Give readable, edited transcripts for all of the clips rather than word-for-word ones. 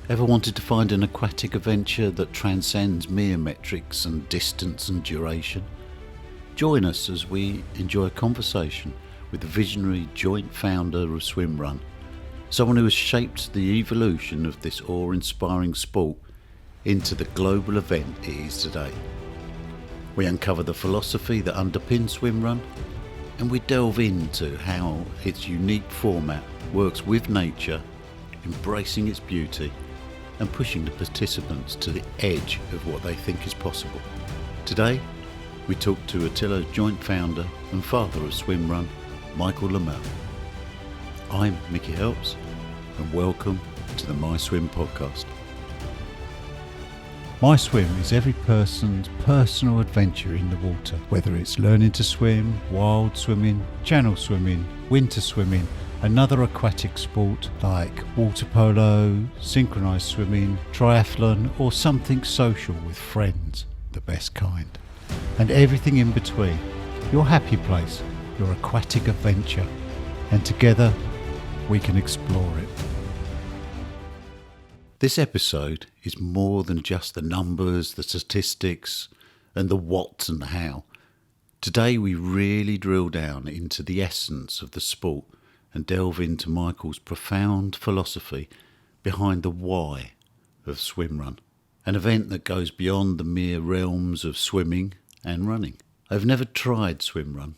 Ever wanted to find an aquatic adventure that transcends mere metrics and distance and duration? Join us as we enjoy a conversation with the visionary joint founder of Swimrun, someone who has shaped the evolution of this awe-inspiring sport into the global event it is today. We uncover the philosophy that underpins Swimrun, and we delve into how its unique format works with nature, embracing its beauty and pushing the participants to the edge of what they think is possible. Today, we talk to Otillo's joint founder and father of Swimrun, Michael Lemmel. I'm Mickey Helps, and welcome to the MYSWIM podcast. MYSWIM is every person's personal adventure in the water, whether it's learning to swim, wild swimming, channel swimming, winter swimming, another aquatic sport like water polo, synchronised swimming, triathlon, or something social with friends, the best kind. And everything in between, your happy place, your aquatic adventure, and together we can explore it. This episode is more than just the numbers, the statistics, and the what and the how. Today we really drill down into the essence of the sport and delve into Michael's profound philosophy behind the why of Swimrun, an event that goes beyond the mere realms of swimming and running. I've never tried Swimrun,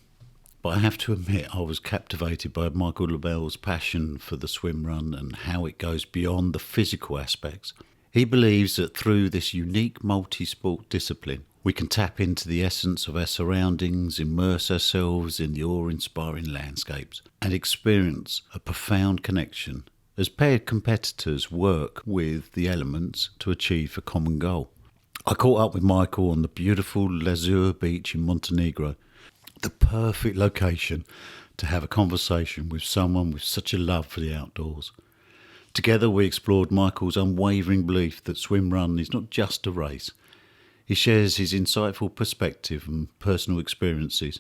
but I have to admit I was captivated by Michael Lemmel's passion for the Swimrun and how it goes beyond the physical aspects. He believes that through this unique multi-sport discipline, we can tap into the essence of our surroundings, immerse ourselves in the awe-inspiring landscapes, and experience a profound connection as paired competitors work with the elements to achieve a common goal. I caught up with Michael on the beautiful Lazur beach in Montenegro, the perfect location to have a conversation with someone with such a love for the outdoors. Together we explored Michael's unwavering belief that Swimrun is not just a race. He shares his insightful perspective and personal experiences.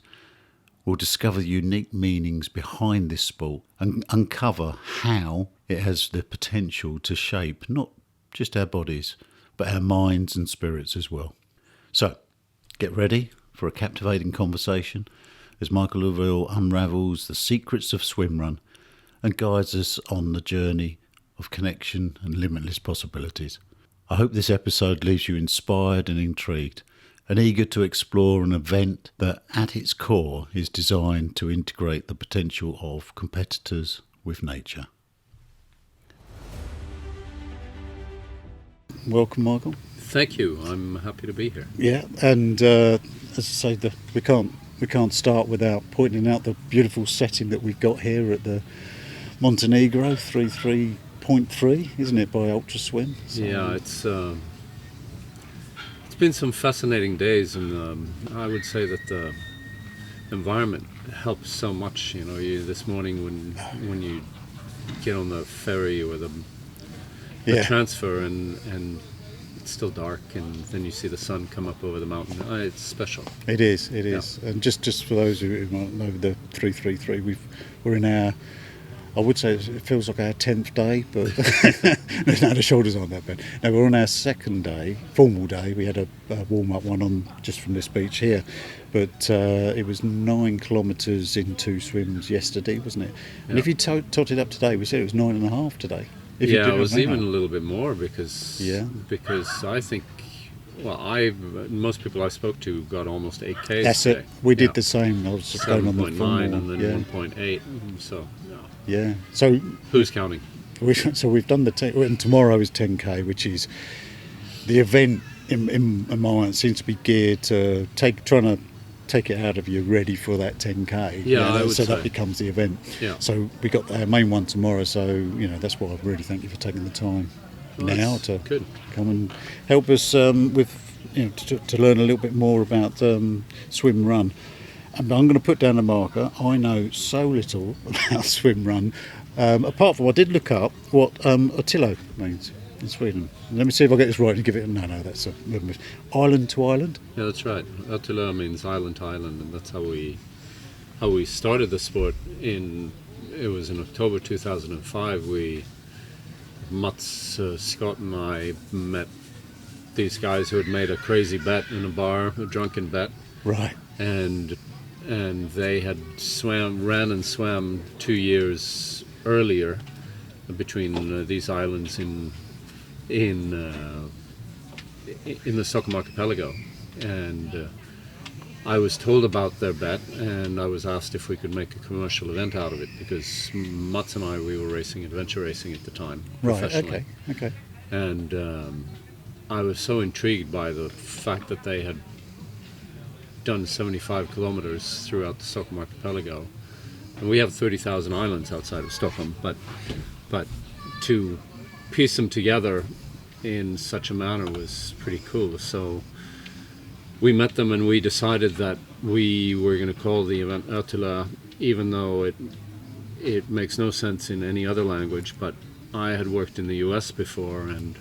We'll discover the unique meanings behind this sport and uncover how it has the potential to shape not just our bodies, but our minds and spirits as well. So, get ready for a captivating conversation as Michael Lemel unravels the secrets of Swimrun and guides us on the journey of connection and limitless possibilities. I hope this episode leaves you inspired and intrigued and eager to explore an event that at its core is designed to integrate the potential of competitors with nature. Welcome, Michael. Thank you. I'm happy to be here. Yeah, and as I say, we can't start without pointing out the beautiful setting that we've got here at the Montenegro 33.3, isn't it, by Ultra Swim? So yeah, it's been some fascinating days, and I would say that the environment helps so much. You know, this morning when you get on the ferry or the transfer and it's still dark, and then you see the sun come up over the mountain. It's special. It is. Yeah. And just for those who might know the 333, we're in our, I would say it feels like our 10th day, but no, the shoulders aren't that bad. No, we're on our second day, formal day. We had a warm-up one on just from this beach here, but it was 9 kilometres in 2 swims yesterday, wasn't it? And if you totted up today, we said it was 9.5 today. It was even a little bit more because I think, most people I spoke to got almost 8Ks. That's today. it. We did the same. I was just going on the 7.9 and then 1.8. So yeah. So who's counting? So we've done and tomorrow is 10K, which is the event in my mind seems to be geared to trying to take it out of you ready for that 10K. Yeah, I would so say. That becomes the event. Yeah. So we got our main one tomorrow. So that's why I really thank you for taking the time now to come and help us with to learn a little bit more about Swimrun. And I'm going to put down a marker. I know so little about Swimrun. Apart from I did look up what Otillo means in Sweden. Let me see if I get this right and give it that's island to island. Yeah, that's right. Otillo means island to island, and that's how we started the sport. It was in October 2005. We Mutz, Scott and I met these guys who had made a crazy bet in a bar, a drunken bet, Right. and they had ran and swam 2 years earlier between these islands in the Stockholm archipelago, and I was told about their bet, and I was asked if we could make a commercial event out of it, because Mats and I, we were racing adventure racing at the time, professionally. Right. Okay. And I was so intrigued by the fact that they had done 75 kilometers throughout the Stockholm archipelago, and we have 30,000 islands outside of Stockholm, but to piece them together in such a manner was pretty cool. So we met them and we decided that we were going to call the event Otillo, even though it makes no sense in any other language. But I had worked in the US before, and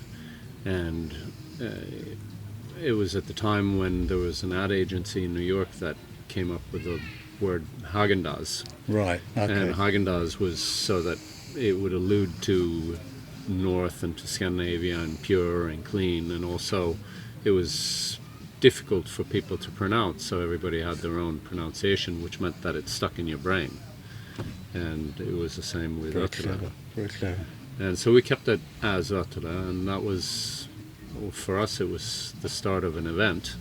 it was at the time when there was an ad agency in New York that came up with the word Haagen-Dazs. Right. Okay. And Haagen-Dazs was so that it would allude to North and to Scandinavia and pure and clean, and also it was difficult for people to pronounce, so everybody had their own pronunciation, which meant that it stuck in your brain. And it was the same with Otillo. Very clever. And so we kept it as Otillo, and that was, well, for us it was the start of an event,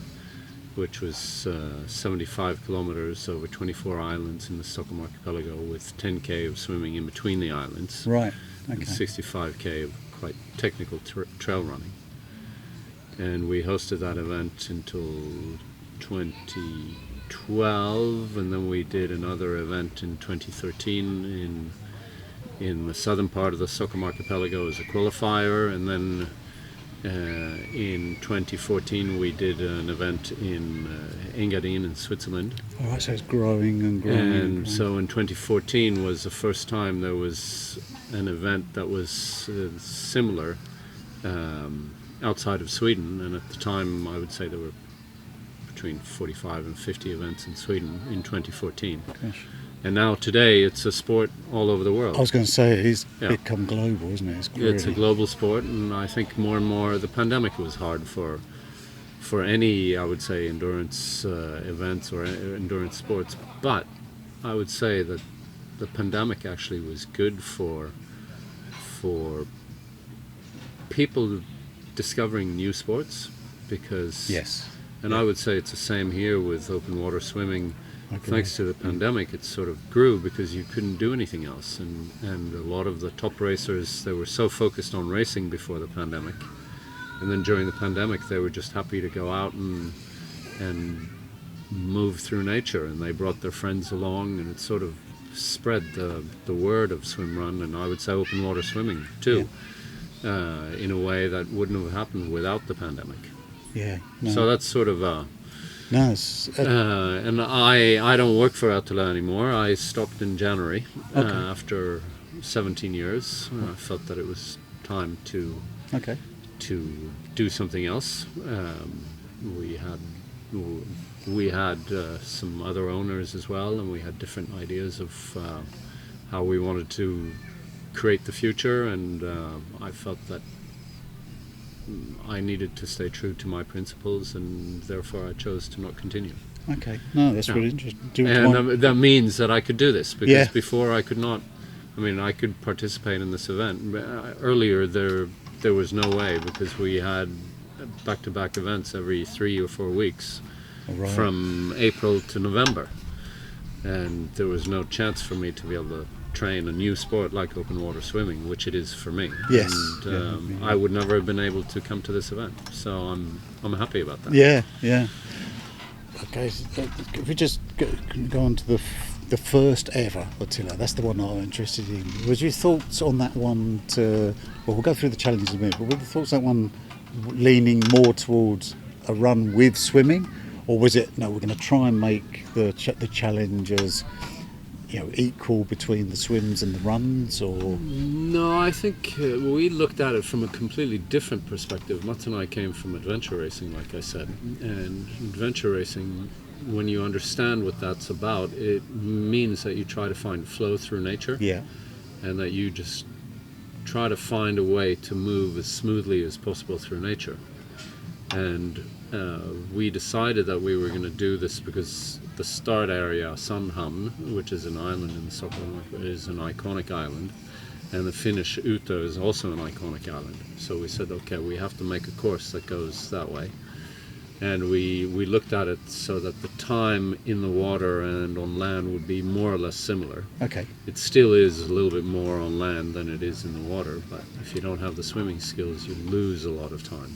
which was 75 kilometers over 24 islands in the Stockholm archipelago, with 10k of swimming in between the islands. Right. And Okay. 65k of quite technical trail running. And we hosted that event until 2012, and then we did another event in 2013 in the southern part of the Stockholm archipelago as a qualifier, and then in 2014 we did an event in Engadin in Switzerland. All right. So it's growing and growing. And so in 2014 was the first time there was an event that was similar outside of Sweden, and at the time I would say there were between 45 and 50 events in Sweden in 2014. Gosh. And now today it's a sport all over the world. I was going to say it's Yeah. become global, isn't it? It's a global sport, and I think more and more the pandemic was hard for any, I would say, endurance events or endurance sports. But I would say that the pandemic actually was good for people discovering new sports, because Yes. and I would say it's the same here with open water swimming. Okay. Thanks to the pandemic, it sort of grew because you couldn't do anything else, and a lot of the top racers, they were so focused on racing before the pandemic, and then during the pandemic they were just happy to go out and move through nature, and they brought their friends along, and it sort of spread the word of Swimrun, and I would say open water swimming too, in a way that wouldn't have happened without the pandemic. Yeah. No. So that's sort of No. It's, and I don't work for Otillo anymore. I stopped in January after 17 years. I felt that it was time to okay. do something else. We had some other owners as well, and we had different ideas of how we wanted to create the future, and I felt that I needed to stay true to my principles, and therefore I chose to not continue. Okay. No, that's Yeah. really interesting. Do you And want- that means that I could do this, because Yeah. before I could not. I mean, I could participate in this event. But, earlier there was no way, because we had back-to-back events every 3 or 4 weeks All right. from April to November, and there was no chance for me to be able to train a new sport like open water swimming, which it is for me. Yes. And Yeah. I would never have been able to come to this event, so I'm happy about that. Yeah. Yeah. Okay. So, if we just go on to the first ever Otillo, that's the one that I'm interested in. Was your thoughts on that one well, we'll go through the challenges in a minute, but were the thoughts on that one leaning more towards a run with swimming, or was it, no, we're going to try and make the challenges, equal between the swims and the runs, or? No, I think we looked at it from a completely different perspective. Mats and I came from adventure racing, like I said, and adventure racing, when you understand what that's about, it means that you try to find flow through nature, Yeah. and that you just try to find a way to move as smoothly as possible through nature. And we decided that we were going to do this because the start area, Sandhamn, which is an island in the Stockholm, is an iconic island, and the Finnish Uto is also an iconic island. So we said, okay, we have to make a course that goes that way. And we looked at it so that the time in the water and on land would be more or less similar. Okay. It still is a little bit more on land than it is in the water, but if you don't have the swimming skills, you lose a lot of time.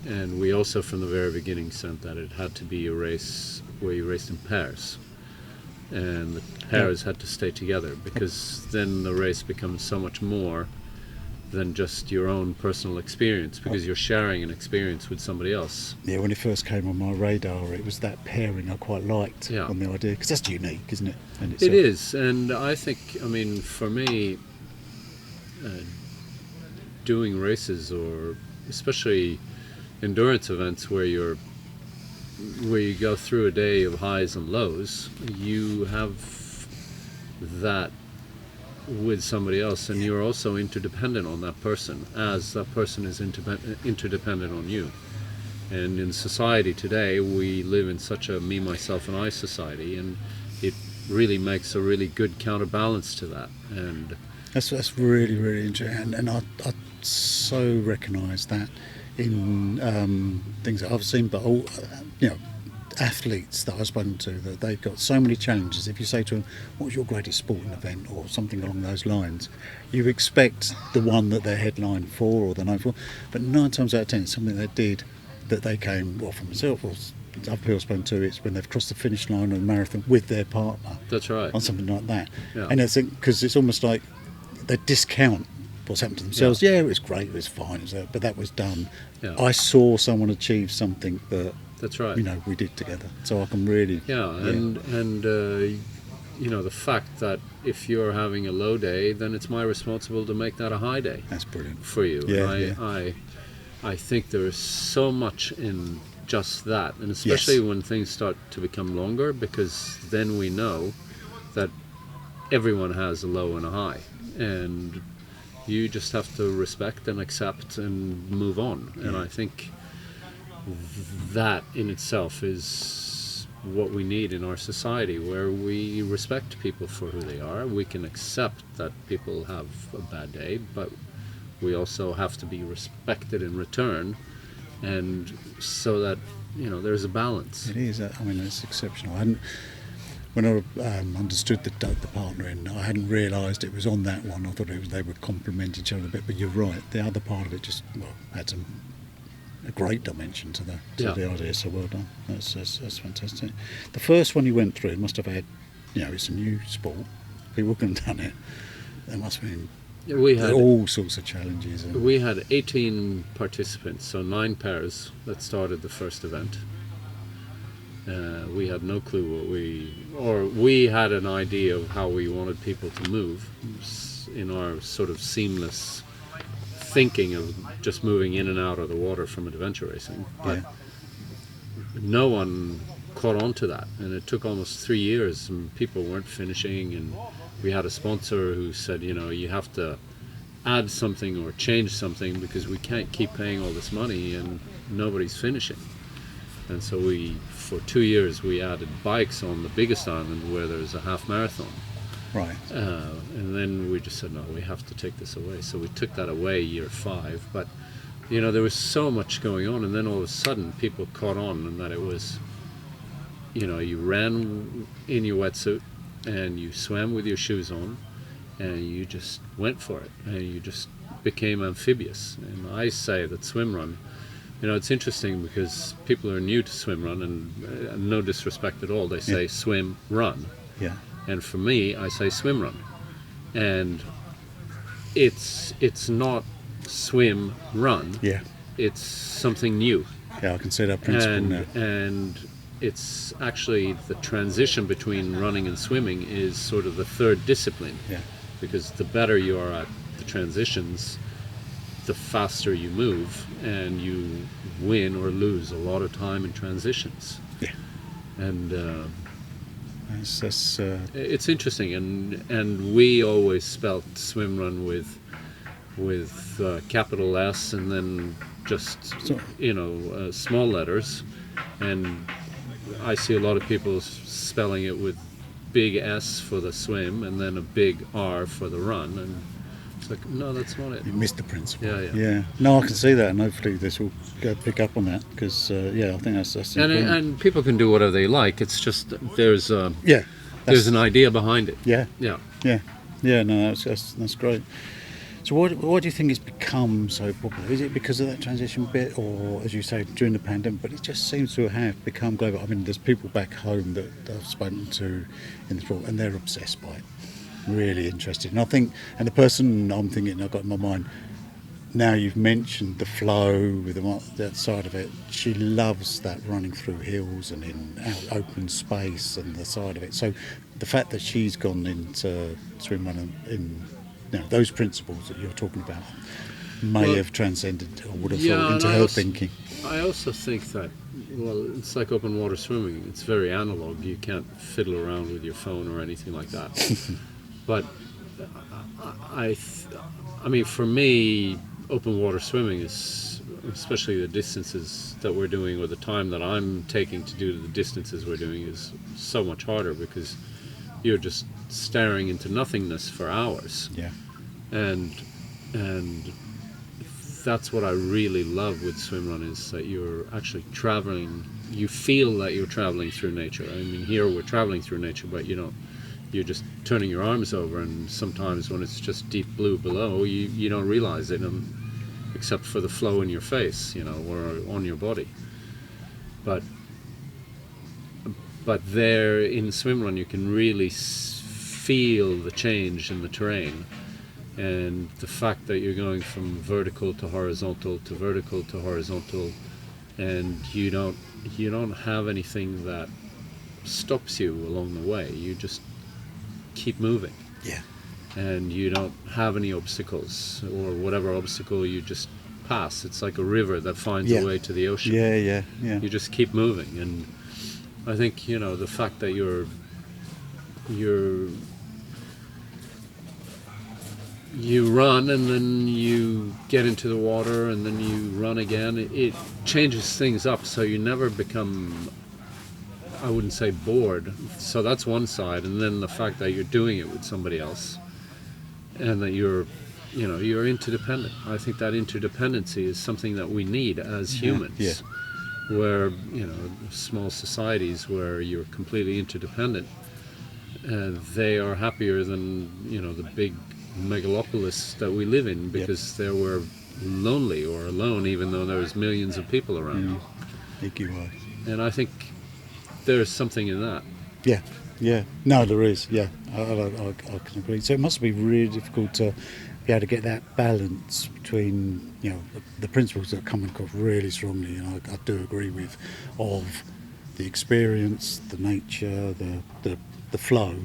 And we also, from the very beginning, said that it had to be a race where you raced in pairs. And the pairs had to stay together, because then the race becomes so much more than just your own personal experience, because you're sharing an experience with somebody else. Yeah, when it first came on my radar, it was that pairing I quite liked on the idea, because that's unique, isn't it? It is, and I think, I mean, for me, doing races, or especially endurance events where you go through a day of highs and lows, you have that with somebody else, and you're also interdependent on that person, as that person is interdependent on you. And in society today, we live in such a me, myself, and I society, and it really makes a really good counterbalance to that. And that's really, really interesting, and I so recognise that in things that I've seen, but all, athletes that I've spoken to, that they've got so many challenges. If you say to them, what was your greatest sporting event, or something along those lines, you expect the one that they're headlined for or they're known for, but 9 times out of 10 it's something they did that they came, well, from myself or other people I've spoken to, it's when they've crossed the finish line on a marathon with their partner. That's right. On something like that. Yeah. And it's because it's almost like they discount what's happened to themselves. Yeah, it was great, it was fine, but that was done. Yeah. I saw someone achieve something that, that's right, we did together. So I can really... And the fact that if you're having a low day, then it's my responsibility to make that a high day. That's brilliant. For you. Yeah, I think there is so much in just that, and especially when things start to become longer, because then we know that everyone has a low and a high, and you just have to respect and accept and move on. And I think that in itself is what we need in our society, where we respect people for who they are. We can accept that people have a bad day, but we also have to be respected in return, and so that there's a balance. It is. It's exceptional. When I understood the partner in, I hadn't realised it was on that one. I thought they would complement each other a bit, but you're right. The other part of it just had a great dimension to the idea. So well done. That's fantastic. The first one you went through must have had, it's a new sport. People couldn't have done it. There must have been all sorts of challenges. We had 18 participants, so 9 pairs that started the first event. We had no clue we had an idea of how we wanted people to move in our sort of seamless thinking of just moving in and out of the water from adventure racing. But no one caught on to that, and it took almost 3 years, and people weren't finishing, and we had a sponsor who said, you have to add something or change something, because we can't keep paying all this money and nobody's finishing. And so for 2 years, we added bikes on the biggest island where there's a half marathon. Right. And then we just said, no, we have to take this away. So we took that away year 5. But, there was so much going on. And then all of a sudden, people caught on, and that it was, you ran in your wetsuit and you swam with your shoes on, and you just went for it. And you just became amphibious. And I say that Swimrun, it's interesting, because people are new to Swimrun, and no disrespect at all, they say swim, run. Yeah. And for me, I say swimrun. And it's not swim, run. Yeah. It's something new. Yeah, I can see that principle now. And it's actually the transition between running and swimming is sort of the third discipline. Yeah. Because the better you are at the transitions, the faster you move, and you win or lose a lot of time in transitions. Yeah. And It's interesting, and we always spelt Swimrun with capital S and then just small letters, and I see a lot of people spelling it with big S for the swim and then a big R for the run, and it's like, no, that's not it. You missed the principle. Yeah. No, I can see that, and hopefully this will pick up on that, because I think that's important. And people can do whatever they like. It's just there's an idea behind it. Yeah. No, that's great. So what do you think has become so popular? Is it because of that transition bit, or, as you say, during the pandemic? But it just seems to have become global. I mean, there's people back home that I've spoken to in the sport, and they're obsessed by it, really interested. And I think, and the person I'm thinking I've got in my mind, now you've mentioned the flow with that side of it, she loves that running through hills and in open space and the side of it. So the fact that she's gone into swimrun in those principles that you're talking about may have transcended, or would have thought, into her thinking. I also think that, it's like open water swimming. It's very analog. You can't fiddle around with your phone or anything like that. But I mean, for me, open water swimming is, especially the distances that we're doing, or the time that I'm taking to do the distances we're doing, is so much harder, because you're just staring into nothingness for hours. Yeah. And that's what I really love with swimrun, is that you're actually traveling. You feel that you're traveling through nature. I mean, here we're traveling through nature, but you're just turning your arms over, and sometimes when it's just deep blue below, you don't realize it, except for the flow in your face, or on your body. But there in swimrun, you can really feel the change in the terrain, and the fact that you're going from vertical to horizontal to vertical to horizontal, and you don't have anything that stops you along the way. You just keep moving. Yeah. And you don't have any obstacles, or whatever obstacle you just pass. It's like a river that finds a way to the ocean. Yeah. You just keep moving, and I think the fact that you run and then you get into the water and then you run again, it changes things up, so you never become, I wouldn't say bored. So that's one side, and then the fact that you're doing it with somebody else, and that you're interdependent. I think that interdependency is something that we need as humans. Yeah. Where small societies where you're completely interdependent, they are happier than the big megalopolis that we live in, because they were lonely or alone, even though there's millions of people around. And I think there's something in that. Yeah. No, there is. Yeah, I can agree. So it must be really difficult to be able to get that balance between the principles that come across really strongly, and I do agree with, of the experience, the nature, the flow,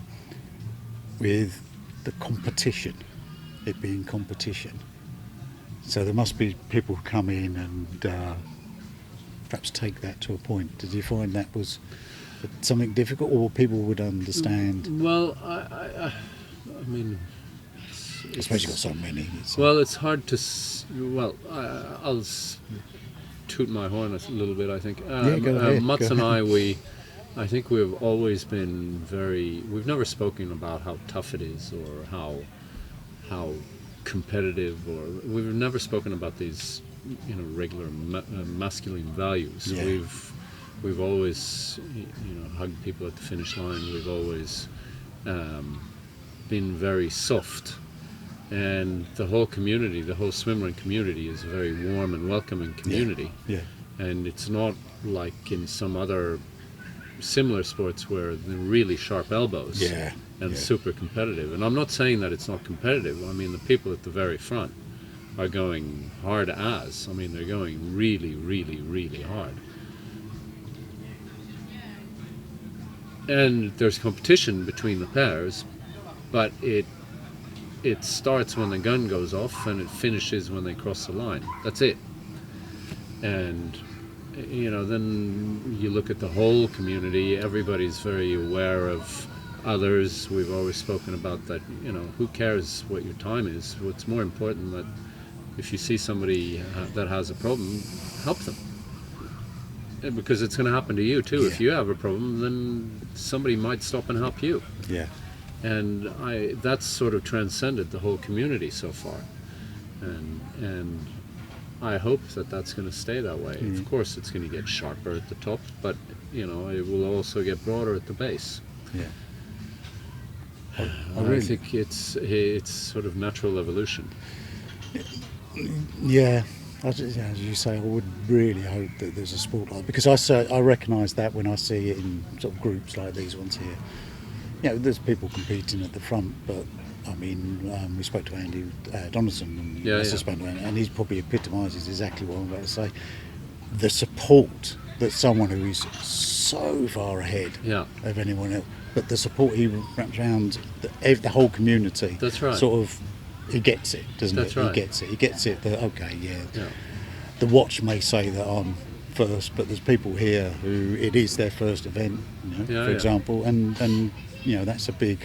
with the competition, it being competition. So there must be people who come in and perhaps take that to a point. Did you find that was something difficult, or people would understand? Well, I mean, I suppose you've got so many. It's hard to. I'll toot my horn a little bit. I think. Go ahead. Mats and I think we've always been we've never spoken about how tough it is, or how competitive, or we've never spoken about these regular masculine values. Yeah. We've always hugged people at the finish line. We've always been very soft, and the whole community, the whole swimrun community, is a very warm and welcoming community. Yeah. And it's not like in some other similar sports where they're really sharp elbows and super competitive. And I'm not saying that it's not competitive. I mean, the people at the very front are going hard as. I mean, they're going really, really, really hard. And there's competition between the pairs, but it starts when the gun goes off and it finishes when they cross the line. That's it. And then you look at the whole community. Everybody's very aware of others. We've always spoken about that. Who cares what your time is? What's more important that if you see somebody that has a problem, help them. Because it's going to happen to you too. Yeah. If you have a problem, then somebody might stop and help you. Yeah. And that's sort of transcended the whole community so far. And I hope that that's going to stay that way. Of course, it's going to get sharper at the top, but it will also get broader at the base. Yeah. I think it's sort of natural evolution. Yeah. As you say, I would really hope that there's a sport like, because I recognise that when I see it in sort of groups like these ones here. There's people competing at the front, but I mean, we spoke to Andy Donaldson, and he probably epitomises exactly what I'm about to say. The support that someone who is so far ahead of anyone else, but the support he wraps around the whole community. That's right. Sort of, he gets it, doesn't That's he? right. He gets it that, okay, the watch may say that I'm first, but there's people here who it is their first event, for example, and that's a big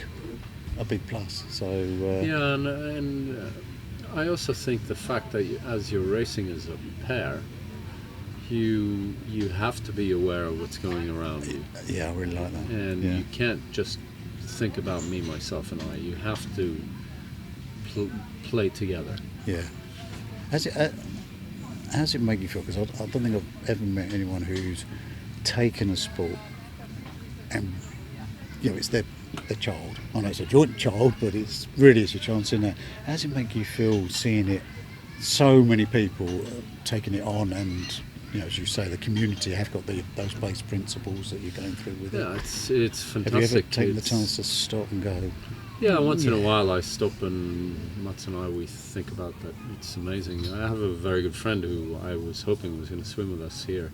plus. So and I also think the fact that as you're racing as a pair, you have to be aware of what's going around you. Yeah, I really like that. And you can't just think about me, myself, and I. You have to play together. Yeah. How's it make you feel? Because I don't think I've ever met anyone who's taken a sport and it's their child. I know it's a joint child, but it's your chance in there. How does it make you feel seeing it? So many people taking it on, and as you say, the community have got those base principles that you're going through with it. Yeah, it's fantastic. Have you ever taken the chance to stop and go? Yeah, once in a while I stop and Mats and I, we think about that. It's amazing. I have a very good friend who I was hoping was going to swim with us here,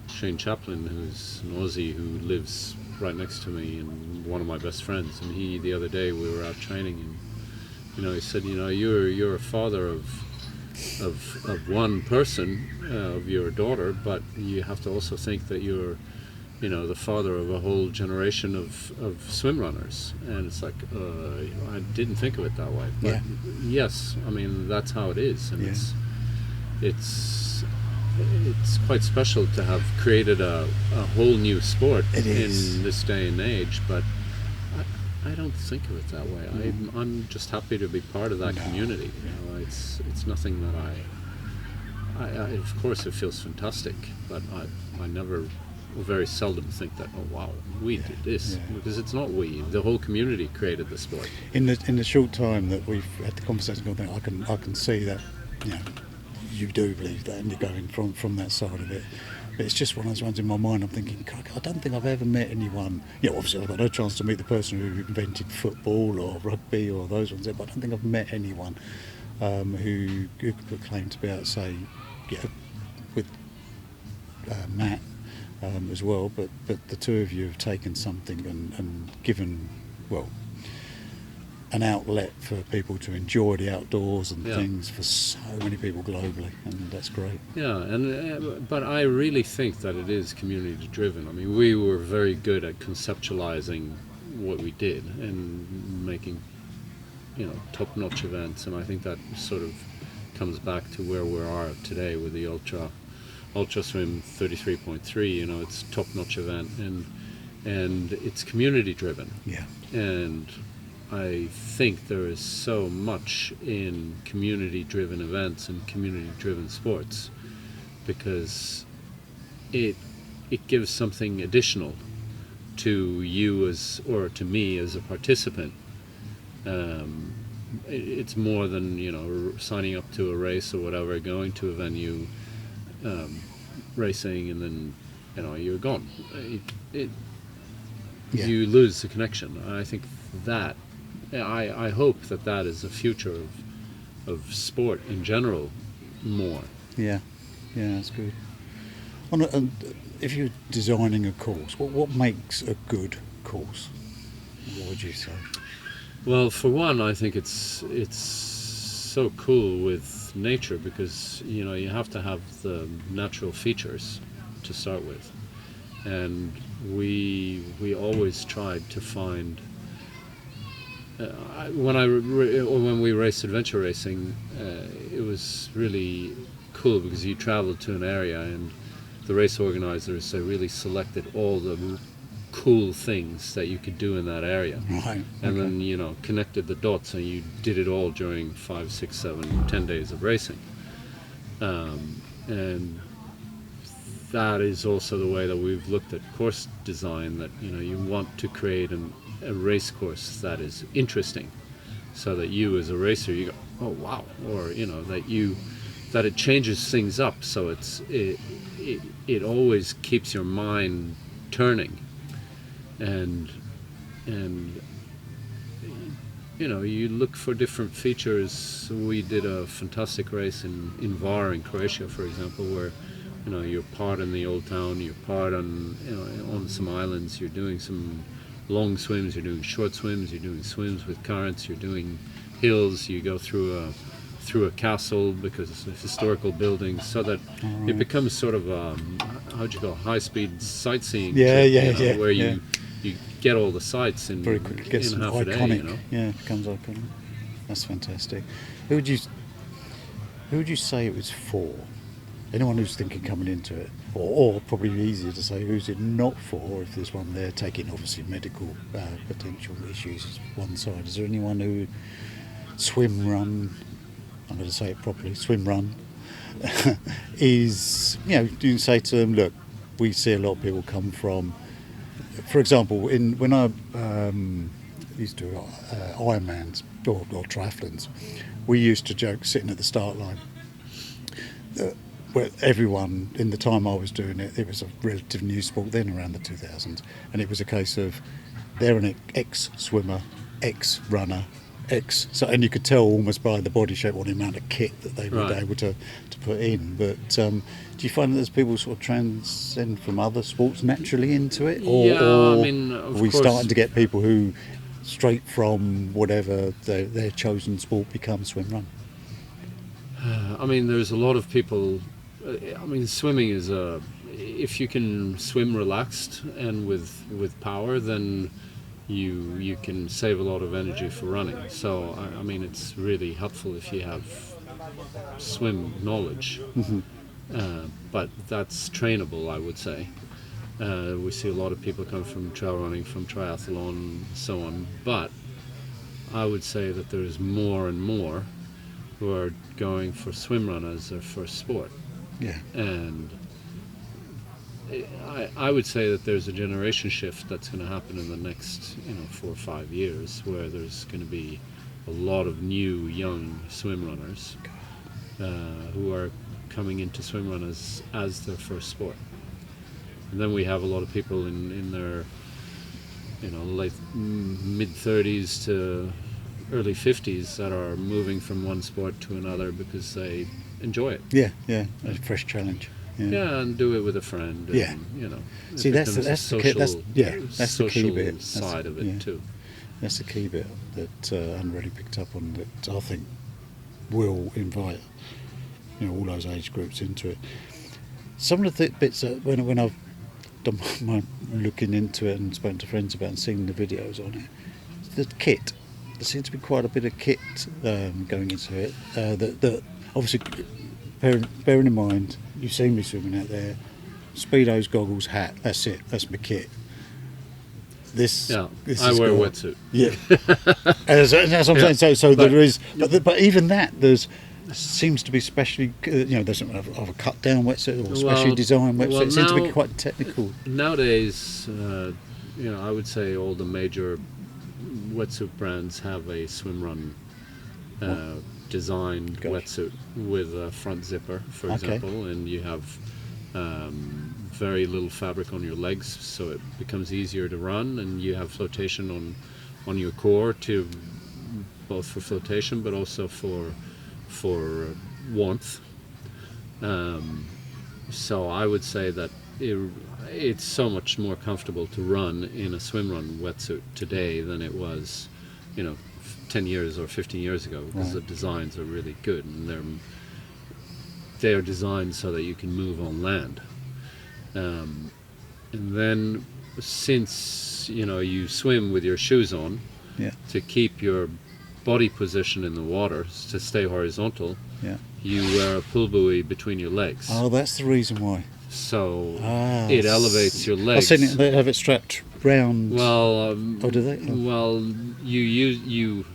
Shane Chaplin, who's an Aussie who lives right next to me and one of my best friends. And the other day we were out training, and he said, you're a father of one person, of your daughter, but you have to also think that you're the father of a whole generation of swim runners. And it's like, I didn't think of it that way, but yes, I mean, that's how it is. And it's quite special to have created a whole new sport in this day and age, but I don't think of it that way. I'm just happy to be part of that community. It's nothing that I of course it feels fantastic, but I never, very seldom think that, oh wow, we did this, because it's not we. The whole community created the sport. In the short time that we've had the conversation, I can see that you do believe that, and you're going from that side of it. But it's just one of those ones in my mind. I'm thinking, I don't think I've ever met anyone. Obviously I've got no chance to meet the person who invented football or rugby or those ones, but I don't think I've met anyone who could claim to be able to say, with Matt. As well, but the two of you have taken something and given, an outlet for people to enjoy the outdoors and things for so many people globally, and that's great. Yeah, and but I really think that it is community driven. I mean, we were very good at conceptualizing what we did and making, top-notch events, and I think that sort of comes back to where we are today with the Ultra Swim 33.3. It's a top-notch event, and it's community driven. Yeah. And I think there is so much in community driven events and community driven sports, because it gives something additional to you or to me as a participant. It's more than signing up to a race or whatever, going to a venue, racing, and then you're gone. You lose the connection. I think that I hope that is the future of sport in general more. Yeah, that's good. If you're designing a course, what makes a good course? What would you say? Well, for one, I think it's so cool with nature, because you have to have the natural features, to start with, and we always tried to find. When we raced adventure racing, it was really cool because you traveled to an area and the race organizers, they really selected all the cool things that you could do in that area, Right. and then connected the dots, and you did it all during 5, 6, 7, 10 days of racing, and that is also the way that we've looked at course design, that you want to create a race course that is interesting, so that you as a racer, you go, oh wow, or that it changes things up, so it always keeps your mind turning, and you look for different features. We did a fantastic race in Var in Croatia, for example, where you're part in the old town, you're part on some islands, you're doing some long swims, you're doing short swims, you're doing swims with currents, you're doing hills, you go through a castle because it's historical buildings, so that it becomes sort of high-speed sightseeing trip, where you get all the sights in very quickly gets in half iconic. a day. Yeah, it becomes iconic. That's fantastic. Who would you say it was for? Anyone who's thinking coming into it, or probably easier to say who's it not for, if there's one there taking obviously medical potential issues is one side. Is there anyone who Swimrun, I'm going to say it properly, Swimrun, is, do you say to them, look, we see a lot of people come from, for example, when I used to do Ironmans or triathlons, we used to joke sitting at the start line, where everyone, in the time I was doing it, it was a relative new sport then, around the 2000s, and it was a case of they're an ex-swimmer, ex-runner, and you could tell almost by the body shape or the amount of kit that they were able to put in. But do you find that there's people sort of transcend from other sports naturally into it, or of are we course, starting to get people who straight from whatever their chosen sport become swimrun? There's a lot of people. Swimming is if you can swim relaxed and with power, then you can save a lot of energy for running. So it's really helpful if you have swim knowledge, but that's trainable, I would say. We see a lot of people come from trail running, from triathlon, so on, but I would say that there's more and more who are going for swimrun as their first sport. Yeah. And I would say that there's a generation shift that's going to happen in the next 4 or 5 years, where there's going to be a lot of new young swim runners who are coming into swimrun as their first sport. And then we have a lot of people in their late mid-30s to early 50s that are moving from one sport to another because they enjoy it. Yeah, a fresh challenge. Yeah, and do it with a friend. And, see, that's the key bit. Side of it too. That's the key bit that Anne really picked up on, that I think will invite all those age groups into it. Some of the bits that when I've done my looking into it and spoken to friends about and seen the videos on it, the kit. There seems to be quite a bit of kit going into it. That obviously, bearing in mind, you've seen me swimming out there, speedos, goggles, hat. That's it. That's my kit. This I wear a wetsuit. Yeah, that's what I'm saying. So there is, but even that seems to be specially, there's of a cut down wetsuit or specially designed wetsuit. It seems to be quite technical nowadays. I would say all the major wetsuit brands have a swimrun designed wetsuit with a front zipper, for example, and you have very little fabric on your legs, so it becomes easier to run, and you have flotation on your core, to both for flotation but also for warmth. So I would say that it's so much more comfortable to run in a swimrun wetsuit today than it was 10 years or 15 years ago, because the designs are really good, and they are designed so that you can move on land. And then, since you swim with your shoes on, Yeah. to keep your body position in the water to stay horizontal, Yeah. you wear a pull buoy between your legs. Oh, that's the reason why. So it elevates your I've legs. seen it. They have it strapped round. Well, Oh, do they? Oh. well, you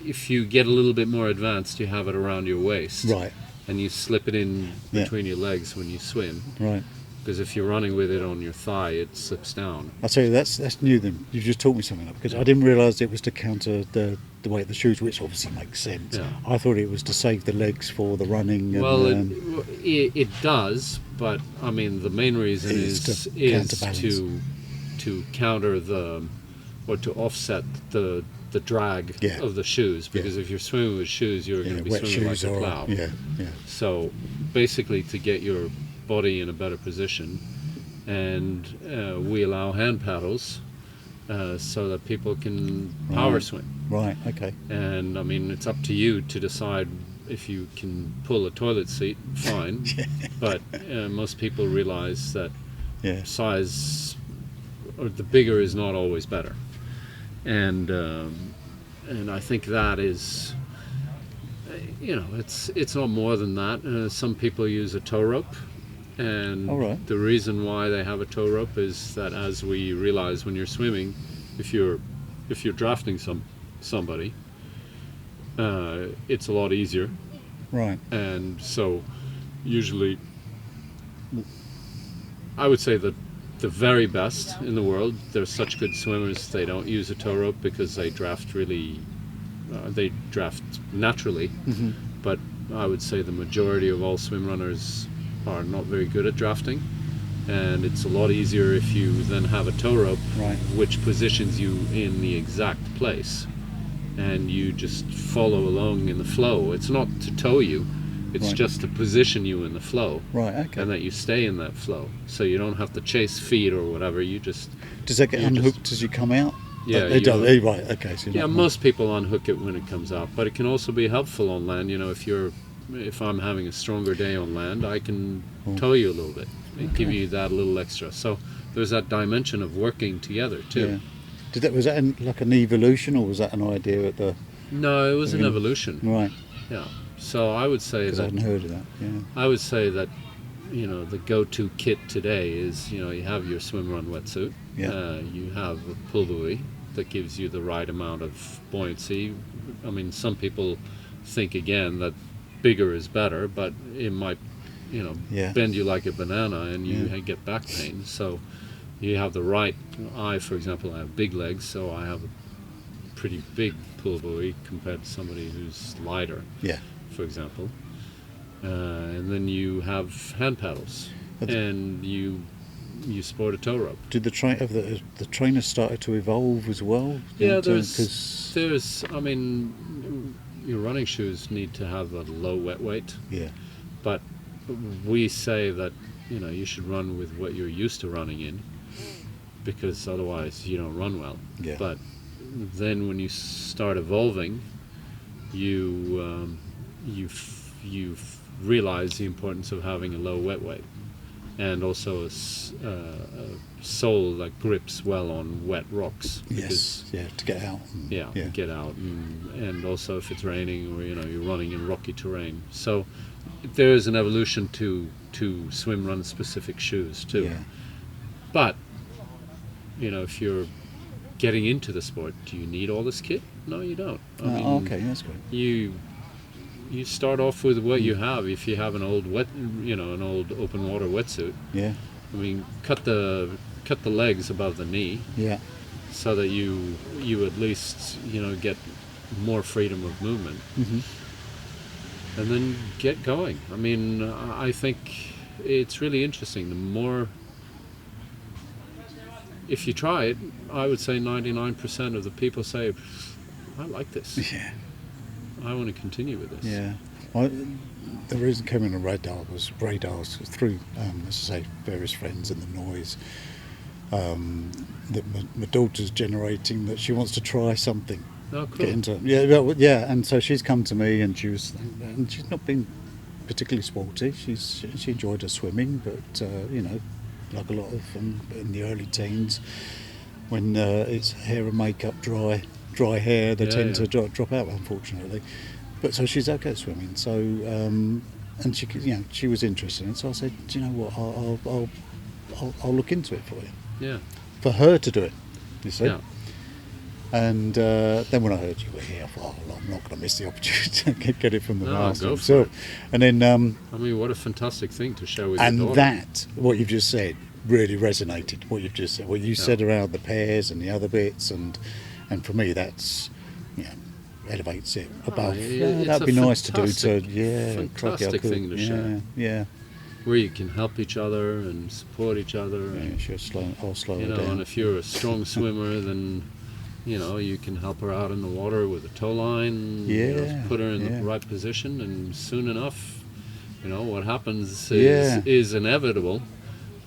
if you get a little bit more advanced, you have it around your waist, Right. and you slip it in Yeah. between your legs when you swim. Right. Because if you're running with it on your thigh, it slips down. I'll tell you, that's new then. You just taught me something up, because I didn't realise it was to counter the weight of the shoes, which obviously makes sense. Yeah. I thought it was to save the legs for the running. And, Well, it does, but I mean the main reason Is is to counterbalance. to counter or to offset the drag Yeah. of the shoes. Because if you're swimming with shoes, you're going to be wet swimming like shoes a or plow. yeah. So basically, to get your body in a better position, and we allow hand paddles so that people can power swim. Right. Okay. And I mean, it's up to you to decide if you can pull a toilet seat, fine. But most people realize that Yeah. size, or the bigger, is not always better. And I think that is, it's not more than that. Some people use a tow rope. And All right. the reason why they have a tow rope is that, as we realize when you're swimming, if you're drafting somebody, it's a lot easier. Right. And so usually, I would say that the very best in the world, they're such good swimmers, they don't use a tow rope because they draft naturally. Mm-hmm. But I would say the majority of all swim runners are not very good at drafting, and it's a lot easier if you then have a tow rope, Right. which positions you in the exact place, and you just follow along in the flow. It's not to tow you, it's Right. just to position you in the flow, Right. Okay. and that you stay in that flow, so you don't have to chase feet or whatever. You just Does that get you just- unhooked as you come out? Yeah, They you do. know. Right. Okay. So Yeah, most people unhook it when it comes out, but it can also be helpful on land. If I'm having a stronger day on land, I can tow you a little bit and give you that little extra. So there's that dimension of working together too. Yeah. Was that like an evolution, or was that an idea at the? No, it was an evolution. Right. Yeah. So I would say Because I that hadn't heard of that. Yeah. I would say that the go-to kit today is you have your Swimrun wetsuit. Yeah. You have a pull buoy that gives you the right amount of buoyancy. I mean, some people think again that bigger is better, but it might Yeah. bend you like a banana and you Yeah. get back pain. So you have the right. I, for example, I have big legs, so I have a pretty big pull buoy compared to somebody who's lighter, Yeah. for example. And then you have hand paddles, and you sport a tow rope. Did the trainers started to evolve as well? Yeah, Because there's. I mean, your running shoes need to have a low wet weight, yeah. but we say that you should run with what you're used to running in, because otherwise you don't run well. Yeah. But then when you start evolving, you realize the importance of having a low wet weight, and also a sole that grips well on wet rocks. Yes. Yeah. To get out. Yeah, get out, and also if it's raining or you're running in rocky terrain. So there is an evolution to swim run specific shoes too. Yeah. But if you're getting into the sport, do you need all this kit? No, you don't. I mean, Okay, that's good. you start off with what you have. If you have an old an old open water wetsuit, Yeah. I mean, cut the legs above the knee, Yeah. so that you at least get more freedom of movement, and then get going. I mean, I think it's really interesting. The more, if you try it, I would say 99% of the people say, I like this. Yeah. I want to continue with this. Yeah. The reason I came in on radars through, as I say, various friends and the noise. That my daughter's generating that she wants to try something. Oh, cool. Get into and so she's come to me and she's not been particularly sporty. She enjoyed her swimming, but you know, like a lot of them in the early teens, when it's hair and makeup dry hair, they tend to drop out, unfortunately. But so she's okay at swimming. So and she, you know, she was interested in it. So I said, do you know what? I'll look into it for you. Yeah. For her to do it, you see. Yeah. And then when I heard you were here, I thought, oh, I'm not going to miss the opportunity to get it from the master go himself. for it. And then, I mean, what a fantastic thing to share with your daughter. and that, what you've just said, really resonated. What you've just said, what you said around the pairs and the other bits, and for me, that's, you know, elevates it above. That'd be nice to do. Fantastic thing to share. Yeah. Where you can help each other and support each other. Yeah, I'll slow you her know, down. and if you're a strong swimmer, then you know you can help her out in the water with a tow line. You know, put her in the right position, and soon enough, you know what happens is inevitable.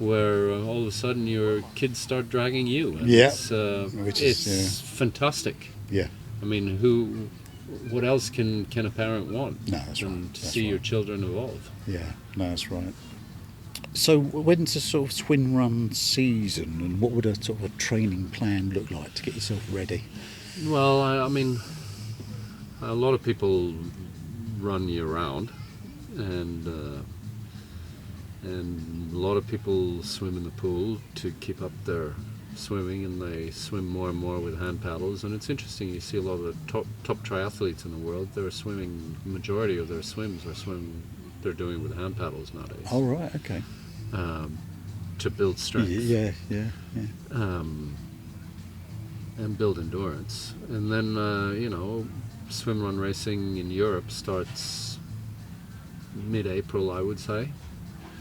Where all of a sudden your kids start dragging you. And it's fantastic. Yeah. I mean, what else can a parent want? No, that's than right. to see your children evolve. Yeah, no, that's right. So when's the sort of Swimrun season, and what would a sort of a training plan look like to get yourself ready? Well, I mean, a lot of people run year round, and a lot of people swim in the pool to keep up their swimming, and they swim more and more with hand paddles. And it's interesting, you see a lot of the top triathletes in the world, they're swimming, majority of their swims they're doing with hand paddles nowadays. Oh, right, okay. To build strength. Yeah. And build endurance. And then, you know, swimrun racing in Europe starts mid-April, I would say.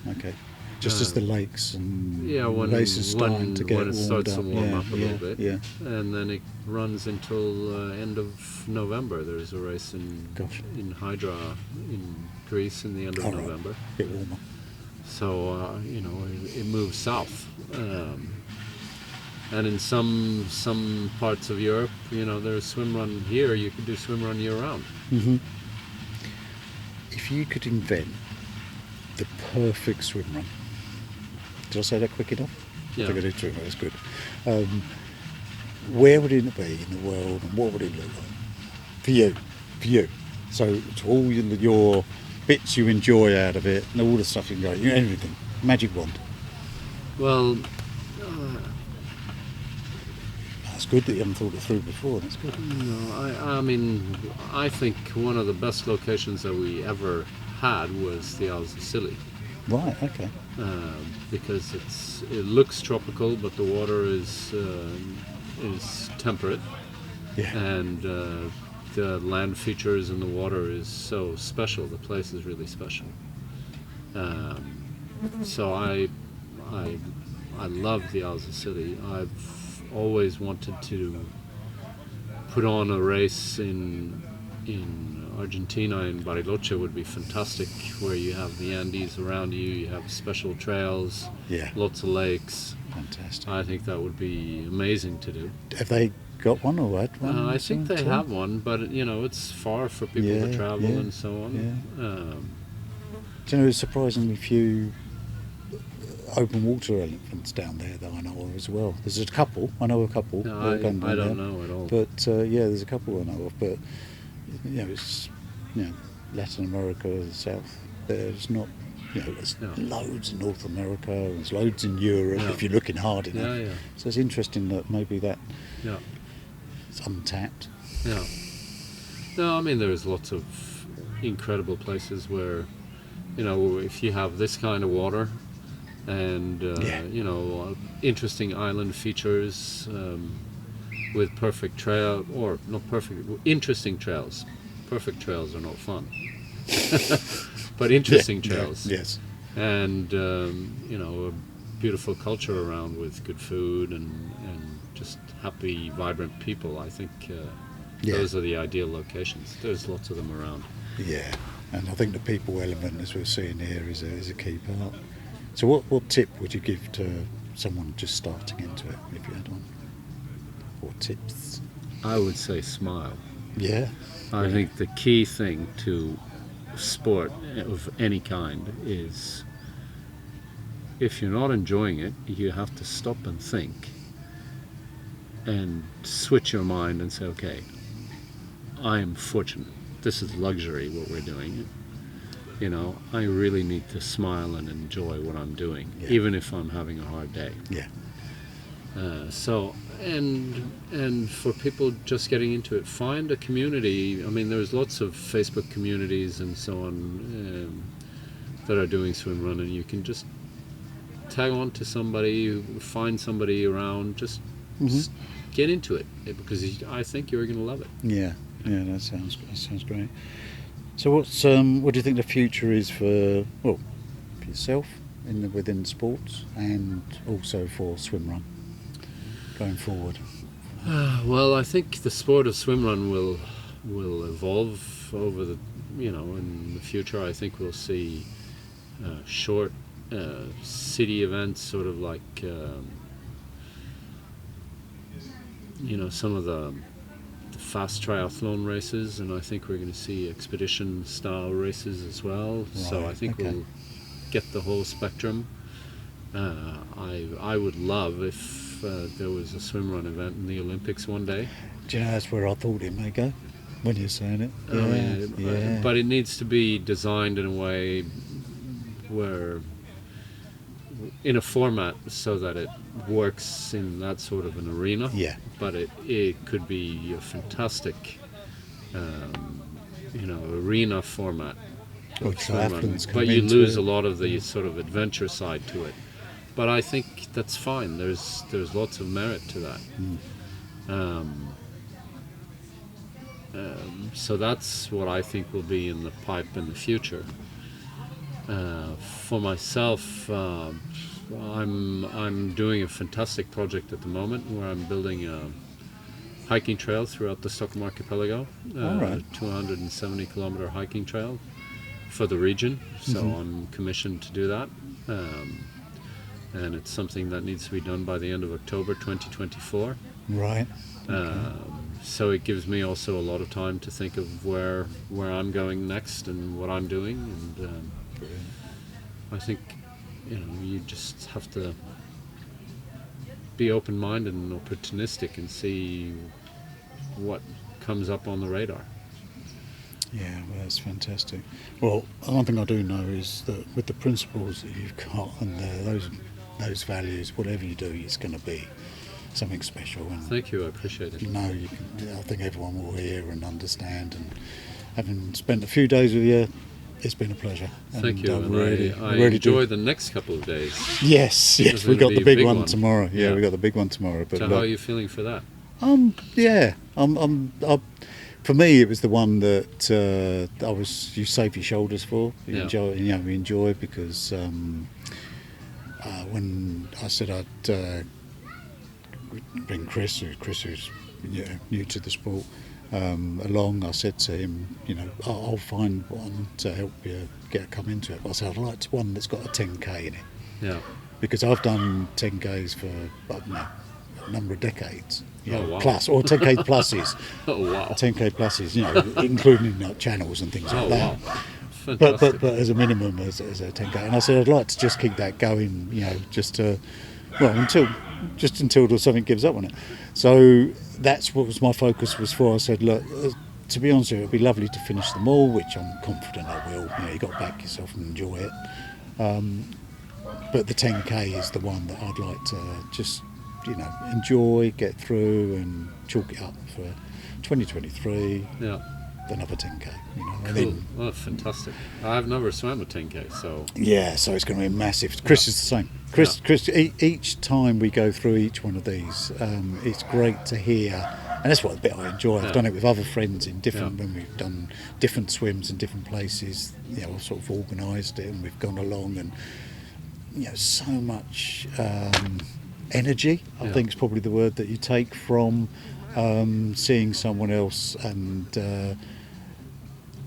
Okay. Just as the lakes and when races starting to get when it starts to warm up a little bit. Yeah. And then it runs until end of November. There's a race in Hydra in Greece in the end of November. Right. A bit warmer. So you know, it moves south. And in some parts of Europe, you know, there's swimrun here. You could do swimrun year round. Mm-hmm. If you could invent the perfect swimrun, did I say that quick enough? Yeah. I think I did too. That's good. Where would it be in the world, and what would it look like for you? So to all your bits you enjoy out of it, and all the stuff you can go, everything, magic wand. Well, that's good that you haven't thought it through before. That's good. No, I mean, I think one of the best locations that we ever had was the Isles of Scilly. Right. Okay. Because it looks tropical, but the water is temperate. Yeah. And the land features in the water is so special. The place is really special. So I love the Isles of Scilly. I've always wanted to put on a race in Argentina, in Bariloche would be fantastic, where you have the Andes around you, you have special trails, lots of lakes. Fantastic. I think that would be amazing to do. Have they got one or had one? I think they have one, but you know, it's far for people to travel and so on. Yeah. Do you know, there's surprisingly few open water elephants down there that I know of as well. There's a couple. I know a couple. No, I don't know at all. But there's a couple I know of. But it's Latin America, South. There's not. There's loads in North America. There's loads in Europe if you're looking hard enough. Yeah. So it's interesting that maybe that it's untapped. Yeah. No, I mean there's lots of incredible places where, if you have this kind of water, and interesting island features with perfect trail, or not perfect, interesting trails. Perfect trails are not fun, but interesting trails. Yes. And a beautiful culture around with good food and just happy, vibrant people. I think those are the ideal locations. There's lots of them around. Yeah, and I think the people element, as we're seeing here, is a key part. So what tip would you give to someone just starting into it, if you had one? What tips? I would say smile. Yeah. I think the key thing to sport of any kind is, if you're not enjoying it, you have to stop and think and switch your mind and say, okay, I am fortunate. This is luxury, what we're doing. You know, I really need to smile and enjoy what I'm doing, even if I'm having a hard day. Yeah. And for people just getting into it, find a community. I mean, there's lots of Facebook communities and so on that are doing Swimrun, and you can just tag on to somebody, find somebody around, just get into it, because I think you're going to love it. Yeah, that sounds great. So what do you think the future is for yourself within sports, and also for Swimrun going forward? Well, I think the sport of Swimrun will evolve over in the future. I think we'll see short city events, sort of like some of the fast triathlon races, and I think we're going to see expedition style races as well. Right, so I think we'll get the whole spectrum. I would love if there was a swimrun event in the Olympics one day. Do you know, that's where I thought it may go when you're saying it. But it needs to be designed in a way where, in a format so that it works in that sort of an arena. Yeah. But it could be a fantastic, arena format. But you lose a lot of the sort of adventure side to it. But I think that's fine. There's lots of merit to that. So that's what I think will be in the pipe in the future. For myself, I'm doing a fantastic project at the moment where I'm building a hiking trail throughout the Stockholm archipelago, 270 kilometer hiking trail for the region. So I'm commissioned to do that. And it's something that needs to be done by the end of October 2024. Right. So it gives me also a lot of time to think of where I'm going next and what I'm doing. And I think you just have to be open-minded and opportunistic and see what comes up on the radar. Yeah, well, that's fantastic. Well, one thing I do know is that with the principles that you've got and those values, whatever you do, it's going to be something special. And thank you, I appreciate it. I think everyone will hear and understand. And having spent a few days with you, it's been a pleasure. Thank you. I really enjoy the next couple of days. Yes, we've got the big one tomorrow. Yeah, we got the big one tomorrow. But so how are you feeling for that? For me, it was the one that you save your shoulders for. We enjoy because when I said I'd bring Chris who's new to the sport, along, I said to him, I'll find one to help you come into it. But I said, I'd like one that's got a 10k in it. Yeah. Because I've done 10ks for a number of decades. Wow. Plus, or 10k pluses. Oh wow. 10k pluses, including channels and things like that. Wow. But as a minimum, as a 10k. And I said, I'd like to just keep that going, until something gives up on it. So that's what was my focus was for. I said, look, to be honest with you, it'd be lovely to finish them all, which I'm confident I will. You got to back yourself and enjoy it. But the 10k is the one that I'd like to just, enjoy, get through, and chalk it up for 2023. Yeah. Another 10k. Cool. Fantastic. I've never swam a 10k, so. Yeah, so it's going to be massive. Chris is the same. Chris, each time we go through each one of these, it's great to hear, and that's what the bit I enjoy. I've done it with other friends in different when we've done different swims in different places. I've sort of organised it, and we've gone along, and so much energy. I think is probably the word that you take from seeing someone else and.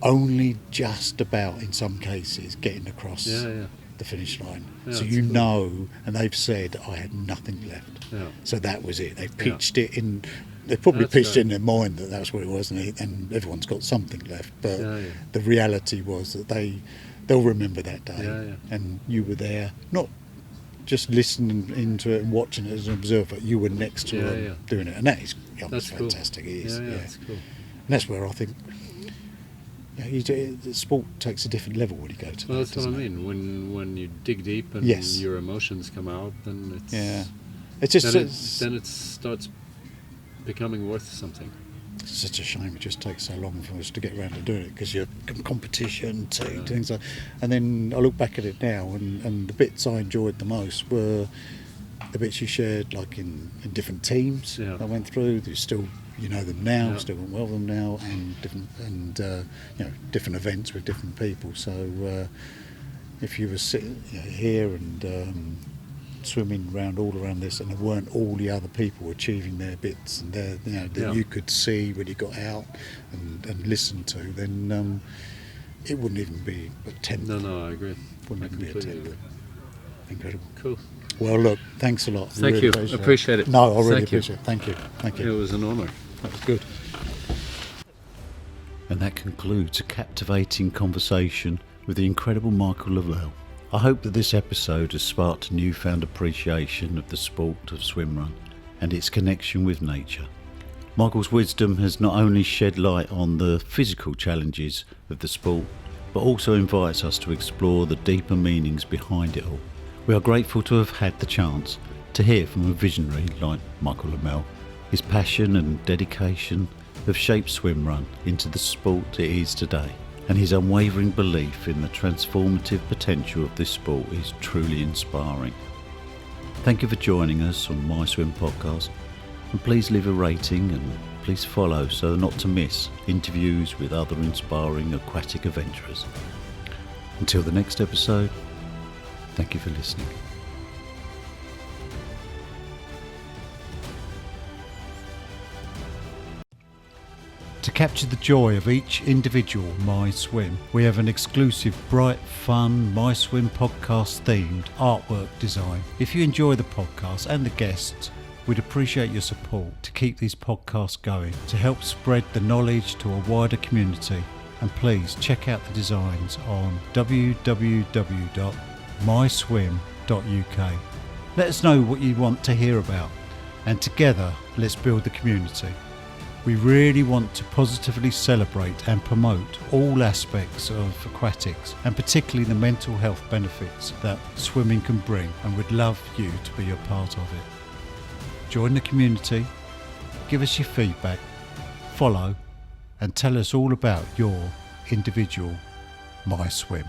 Only just about, in some cases, getting across the finish line. So and they've said I had nothing left. Yeah. So that was it. They pitched it in they probably That's pitched right. in their mind that that's what it was, and everyone's got something left. But Yeah, yeah. the reality was that they'll remember that day, Yeah, yeah. and you were there, not just listening into it and watching it as an observer. You were next to Yeah, them yeah. doing it, and that is That's cool. fantastic. It is, Yeah, that's cool. And that's where I think the sport takes a different level when you go to Well, that. that's what I doesn't it? mean. When you dig deep and Yes. your emotions come out, then it's It's just then it starts becoming worth something. it's such a shame it just takes so long for us to get around to doing it, because you're competition to Yeah. things like. And then I look back at it now, and the bits I enjoyed the most were the bits you shared, like in different teams. Yeah. I went through. There's still, you know them now, Yeah. still well them now, and different events with different people. So if you were sitting here and swimming all around this, and there weren't all the other people achieving their bits and that Yeah. you could see when you got out and listen to, then it wouldn't even be a tenth. No, I agree. Wouldn't I even be a completely tenth. agree. Incredible. Cool. Well, look, thanks a lot. Thank you. Appreciate it. No, I really Thank you. appreciate it. Thank you. Thank It you. was an honour. That was good. And that concludes a captivating conversation with the incredible Michael Lemmel. I hope that this episode has sparked a newfound appreciation of the sport of swimrun and its connection with nature. Michael's wisdom has not only shed light on the physical challenges of the sport, but also invites us to explore the deeper meanings behind it all. We are grateful to have had the chance to hear from a visionary like Michael Lemmel. His passion and dedication have shaped swimrun into the sport it is today, and his unwavering belief in the transformative potential of this sport is truly inspiring. Thank you for joining us on MYSWIM podcast, and please leave a rating and please follow so not to miss interviews with other inspiring aquatic adventurers. Until the next episode, thank you for listening. To capture the joy of each individual MySwim, we have an exclusive, bright, fun MySwim podcast themed artwork design. If you enjoy the podcast and the guests, we'd appreciate your support to keep these podcasts going, to help spread the knowledge to a wider community. And please check out the designs on www.myswim.uk. Let us know what you want to hear about, and together let's build the community. We really want to positively celebrate and promote all aspects of aquatics, and particularly the mental health benefits that swimming can bring, and would love you to be a part of it. Join the community, give us your feedback, follow, and tell us all about your individual MySwim.